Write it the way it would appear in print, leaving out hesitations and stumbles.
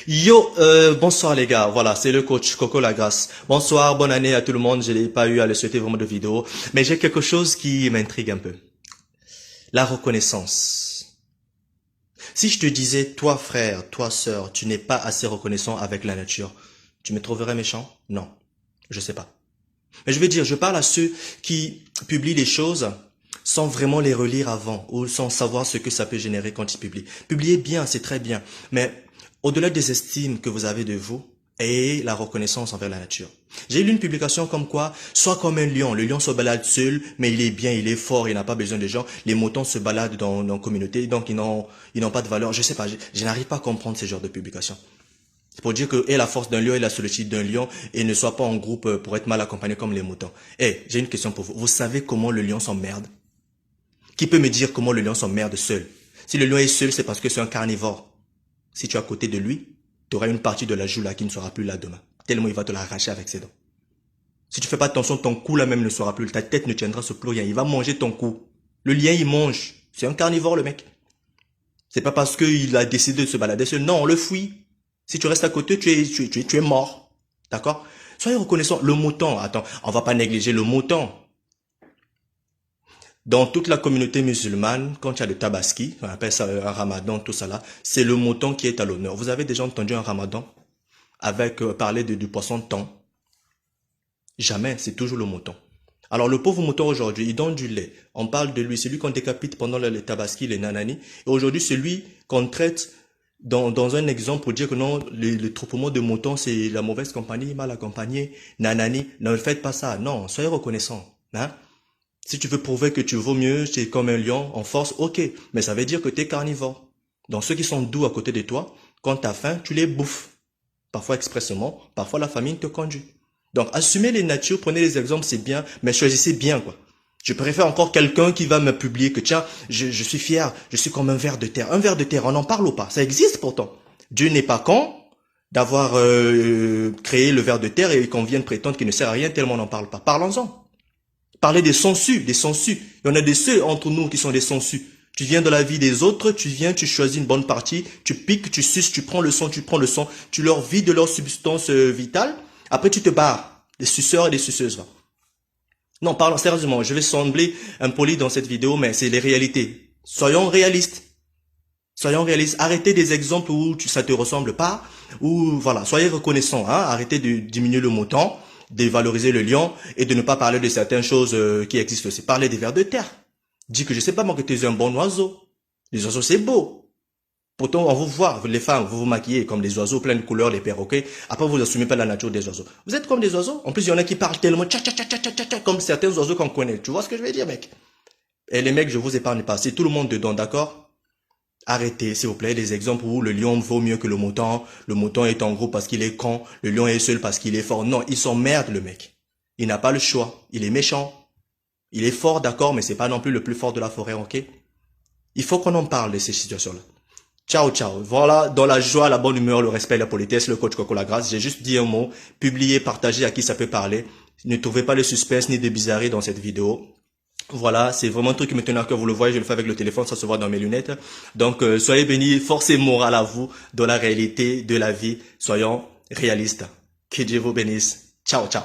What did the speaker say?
Yo, bonsoir les gars, voilà, c'est le coach Coco Lagras. Bonsoir, bonne année à tout le monde, je n'ai pas eu à le souhaiter vraiment de vidéo, mais j'ai quelque chose qui m'intrigue un peu. La reconnaissance. Si je te disais, toi frère, toi sœur, tu n'es pas assez reconnaissant avec la nature, tu me trouverais méchant? Non, je sais pas. Mais je veux dire, je parle à ceux qui publient les choses sans vraiment les relire avant ou sans savoir ce que ça peut générer quand ils publient. Publiez bien, c'est très bien, mais au-delà des estimes que vous avez de vous, ayez la reconnaissance envers la nature. J'ai lu une publication comme quoi, sois comme un lion. Le lion se balade seul, mais il est bien, il est fort, il n'a pas besoin de gens. Les moutons se baladent dans la communauté, donc ils n'ont pas de valeur. Je sais pas, je n'arrive pas à comprendre ce genre de publication. C'est pour dire que et la force d'un lion et la solitude d'un lion et ne soit pas en groupe pour être mal accompagné comme les moutons. J'ai une question pour vous. Vous savez comment le lion s'emmerde? Qui peut me dire comment le lion s'emmerde seul? Si le lion est seul, c'est parce que c'est un carnivore. Si tu es à côté de lui, tu auras une partie de la joue là qui ne sera plus là demain. Tellement il va te l'arracher avec ses dents. Si tu fais pas attention, ton cou là même ne sera plus. Ta tête ne tiendra sur plus rien. Il va manger ton cou. Le lien, il mange. C'est un carnivore, le mec. C'est pas parce qu'il a décidé de se balader seul. Non, on le fuit. Si tu restes à côté, tu es mort. D'accord? Soyez reconnaissant. Le mouton, attends, on va pas négliger le mouton. Dans toute la communauté musulmane, quand il y a le tabaski, on appelle ça un ramadan, tout ça là, c'est le mouton qui est à l'honneur. Vous avez déjà entendu un ramadan avec parler du poisson thon? Jamais, c'est toujours le mouton. Alors le pauvre mouton aujourd'hui, il donne du lait. On parle de lui, c'est lui qu'on décapite pendant le tabaski, les nanani. Et aujourd'hui, c'est lui qu'on traite dans un exemple pour dire que non, le troupeau de moutons, c'est la mauvaise compagnie, mal accompagné, nanani. Ne faites pas ça. Non, soyez reconnaissants. Hein? Si tu veux prouver que tu vaux mieux, c'est comme un lion en force, ok. Mais ça veut dire que tu es carnivore. Donc ceux qui sont doux à côté de toi, quand tu as faim, tu les bouffes. Parfois expressément, parfois la famine te conduit. Donc assumez les natures, prenez les exemples, c'est bien, mais choisissez bien quoi. Je préfère encore quelqu'un qui va me publier que tiens, je suis fier, je suis comme un ver de terre. Un ver de terre, on n'en parle pas, ça existe pourtant. Dieu n'est pas con d'avoir créé le ver de terre et qu'on vienne prétendre qu'il ne sert à rien tellement on n'en parle pas. Parlons-en. Parler des sangsues, des sangsues. Il y en a des ceux entre nous qui sont des sangsues. Tu viens dans la vie des autres, tu viens, tu choisis une bonne partie, tu piques, tu suces, tu prends le sang, tu leur vides de leur substance vitale. Après, tu te barres. Des suceurs et des suceuses, va. Non, parlons sérieusement. Je vais sembler impoli dans cette vidéo, mais c'est les réalités. Soyons réalistes. Soyons réalistes. Arrêtez des exemples où ça te ressemble pas. Ou voilà, soyez reconnaissants. Hein. Arrêtez de diminuer le mouton, de valoriser le lion et de ne pas parler de certaines choses qui existent aussi. Parlez des vers de terre. Dis que je sais pas moi que tu es un bon oiseau. Les oiseaux c'est beau. Pourtant on vous voit, les femmes, vous vous maquillez comme des oiseaux plein de couleurs, les perroquets. Après vous assumez pas la nature des oiseaux. Vous êtes comme des oiseaux. En plus il y en a qui parlent tellement tcha tcha tcha tcha tcha tcha comme certains oiseaux qu'on connaît. Tu vois ce que je veux dire mec? Et les mecs je vous épargne pas. C'est tout le monde dedans, d'accord? Arrêtez, s'il vous plaît, des exemples où le lion vaut mieux que le mouton est en groupe parce qu'il est con, le lion est seul parce qu'il est fort. Non, il s'emmerde le mec. Il n'a pas le choix, il est méchant. Il est fort, d'accord, mais c'est pas non plus le plus fort de la forêt, ok? Il faut qu'on en parle de ces situations-là. Ciao, ciao. Voilà, dans la joie, la bonne humeur, le respect, la politesse, le coach Coco Lagras. J'ai juste dit un mot, publier, partager à qui ça peut parler. Ne trouvez pas de suspense ni de bizarrerie dans cette vidéo. Voilà, c'est vraiment un truc qui me tenait à cœur, vous le voyez, je le fais avec le téléphone, ça se voit dans mes lunettes. Donc, soyez bénis, force et morale à vous dans la réalité de la vie. Soyons réalistes. Que Dieu vous bénisse. Ciao, ciao.